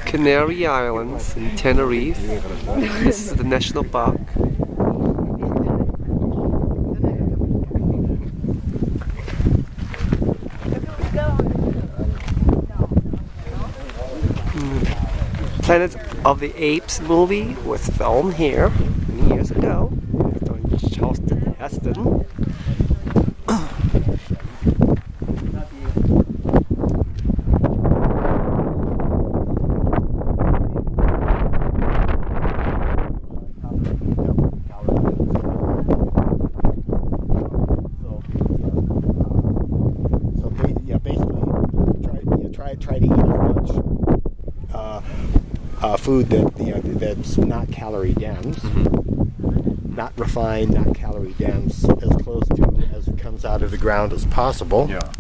Canary Islands in Tenerife. This is the National Park. Planet of the Apes movie was filmed here many years ago. Starring Charleston Heston. Try to eat as much food that's not calorie dense, not refined, not calorie dense, as close to as it comes out of the ground as possible. Yeah.